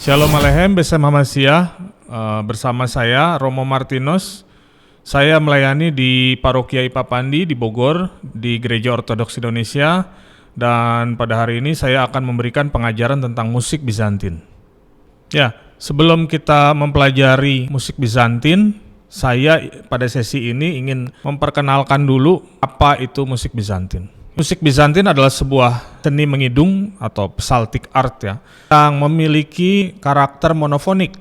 Shalom Aleichem, Besem Hamashiach, bersama saya Romo Martinus. Saya melayani di Parokia Ipapandi di Bogor, di Gereja Ortodoks Indonesia, dan pada hari ini saya akan memberikan pengajaran tentang musik Bizantin. Ya, sebelum kita mempelajari musik Bizantin, saya pada sesi ini ingin memperkenalkan dulu apa itu musik Bizantin. Musik Bizantin adalah sebuah seni mengidung atau psaltic art ya, yang memiliki karakter monofonik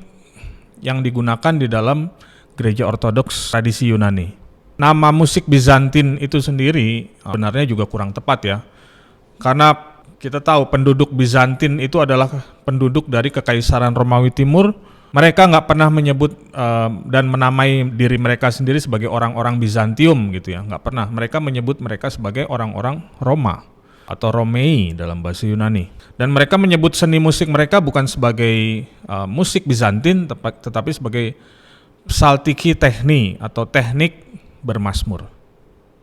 yang digunakan di dalam gereja ortodoks tradisi Yunani. Nama musik Bizantin itu sendiri sebenarnya juga kurang tepat ya, karena kita tahu penduduk Bizantin itu adalah penduduk dari Kekaisaran Romawi Timur. Mereka nggak pernah menyebut dan menamai diri mereka sendiri sebagai orang-orang Bizantium gitu ya, nggak pernah. Mereka menyebut mereka sebagai orang-orang Roma atau Romei dalam bahasa Yunani. Dan mereka menyebut seni musik mereka bukan sebagai musik Bizantin, tetapi sebagai psaltiki techni atau teknik bermazmur.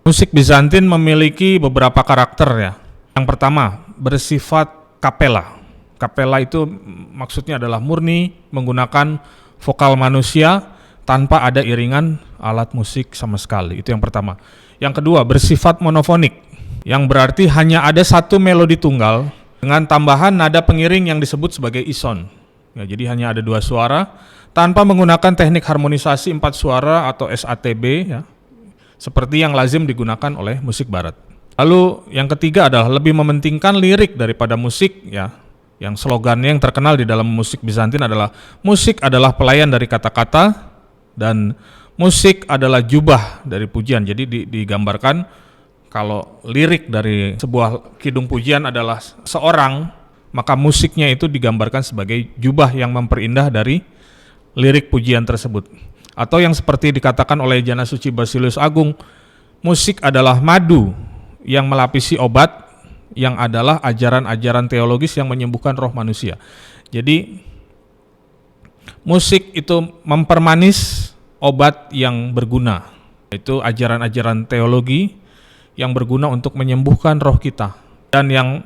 Musik Bizantin memiliki beberapa karakter ya. Yang pertama, bersifat kapela. Kapela itu maksudnya adalah murni menggunakan vokal manusia tanpa ada iringan alat musik sama sekali. Itu yang pertama. Yang kedua, bersifat monofonik, yang berarti hanya ada satu melodi tunggal dengan tambahan nada pengiring yang disebut sebagai ison. Ya, jadi hanya ada dua suara tanpa menggunakan teknik harmonisasi 4 suara atau SATB ya, seperti yang lazim digunakan oleh musik barat. Lalu yang ketiga adalah lebih mementingkan lirik daripada musik ya. Yang slogannya yang terkenal di dalam musik Bizantin adalah musik adalah pelayan dari kata-kata dan musik adalah jubah dari pujian. Jadi digambarkan kalau lirik dari sebuah kidung pujian adalah seorang, maka musiknya itu digambarkan sebagai jubah yang memperindah dari lirik pujian tersebut. Atau yang seperti dikatakan oleh Jana Suci Basilius Agung, musik adalah madu yang melapisi obat, yang adalah ajaran-ajaran teologis yang menyembuhkan roh manusia. Jadi musik itu mempermanis obat yang berguna, itu ajaran-ajaran teologi yang berguna untuk menyembuhkan roh kita. Dan yang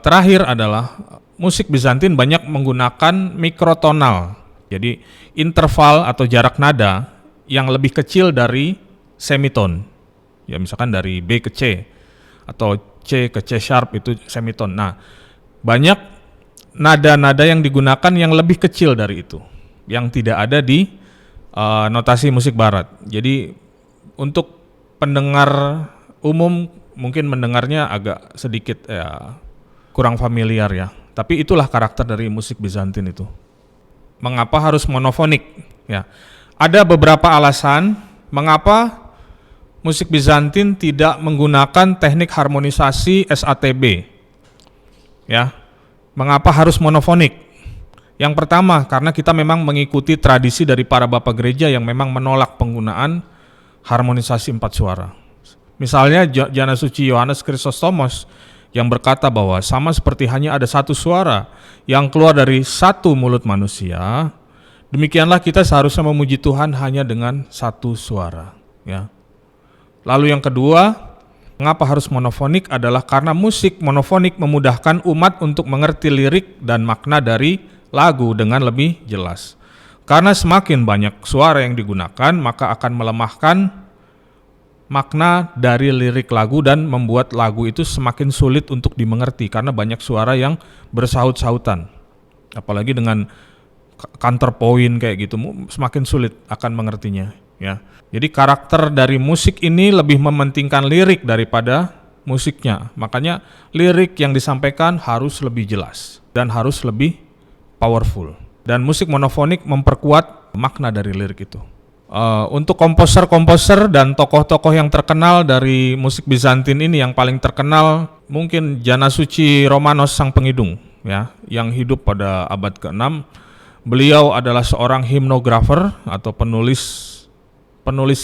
terakhir adalah musik Bizantin banyak menggunakan mikrotonal, jadi interval atau jarak nada yang lebih kecil dari semiton, ya misalkan dari B ke C atau C ke C sharp itu semiton. Nah, banyak nada-nada yang digunakan yang lebih kecil dari itu, yang tidak ada di notasi musik barat. Jadi untuk pendengar umum mungkin mendengarnya agak sedikit ya, kurang familiar ya. Tapi itulah karakter dari musik Bizantin itu. Mengapa harus monofonik? Ya, ada beberapa alasan mengapa musik Bizantin tidak menggunakan teknik harmonisasi SATB. Ya. Mengapa harus monofonik? Yang pertama, karena kita memang mengikuti tradisi dari para bapak gereja yang memang menolak penggunaan harmonisasi 4 suara. Misalnya Jana Suci Yohanes Chrysostomos yang berkata bahwa sama seperti hanya ada satu suara yang keluar dari satu mulut manusia, demikianlah kita seharusnya memuji Tuhan hanya dengan satu suara. Ya. Lalu yang kedua, mengapa harus monofonik adalah karena musik monofonik memudahkan umat untuk mengerti lirik dan makna dari lagu dengan lebih jelas. Karena semakin banyak suara yang digunakan, maka akan melemahkan makna dari lirik lagu dan membuat lagu itu semakin sulit untuk dimengerti karena banyak suara yang bersaut-sautan. Apalagi dengan counterpoint kayak gitu, semakin sulit akan mengertinya. Ya, jadi karakter dari musik ini lebih mementingkan lirik daripada musiknya. Makanya lirik yang disampaikan harus lebih jelas dan harus lebih powerful. Dan musik monofonik memperkuat makna dari lirik itu. Untuk komposer-komposer dan tokoh-tokoh yang terkenal dari musik Bizantin ini, yang paling terkenal mungkin Jana Suci Romanos sang pengidung, ya, yang hidup pada abad ke-6. Beliau adalah seorang himnografer atau penulis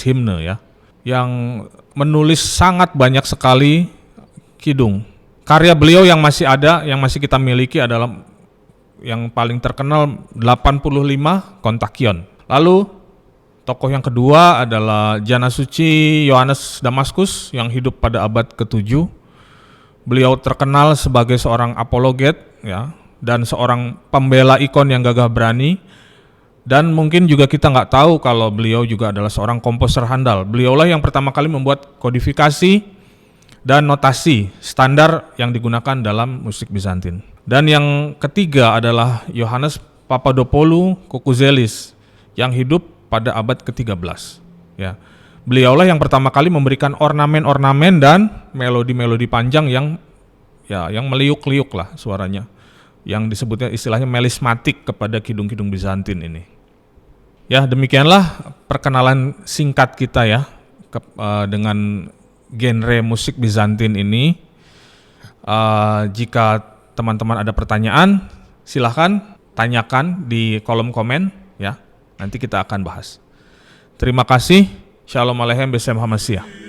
himne ya, yang menulis sangat banyak sekali kidung. Karya beliau yang masih ada, yang masih kita miliki adalah yang paling terkenal 85 Kontakion. Lalu tokoh yang kedua adalah Jana Suci Yohanes Damaskus yang hidup pada abad ke-7. Beliau terkenal sebagai seorang apologet ya, dan seorang pembela ikon yang gagah berani. Dan mungkin juga kita nggak tahu kalau beliau juga adalah seorang komposer handal. Beliaulah yang pertama kali membuat kodifikasi dan notasi standar yang digunakan dalam musik Bizantin. Dan yang ketiga adalah Yohannes Papadopoulou Koukouzelis yang hidup pada abad ke-13. Ya. Beliaulah yang pertama kali memberikan ornamen-ornamen dan melodi-melodi panjang yang meliuk-liuk lah suaranya, yang disebutnya istilahnya melismatik kepada kidung-kidung Bizantin ini. Ya, demikianlah perkenalan singkat kita ya dengan genre musik Bizantin ini. Jika teman-teman ada pertanyaan, silahkan tanyakan di kolom komen ya. Nanti kita akan bahas. Terima kasih. Shalom Aleichem B'Shem HaMashiach.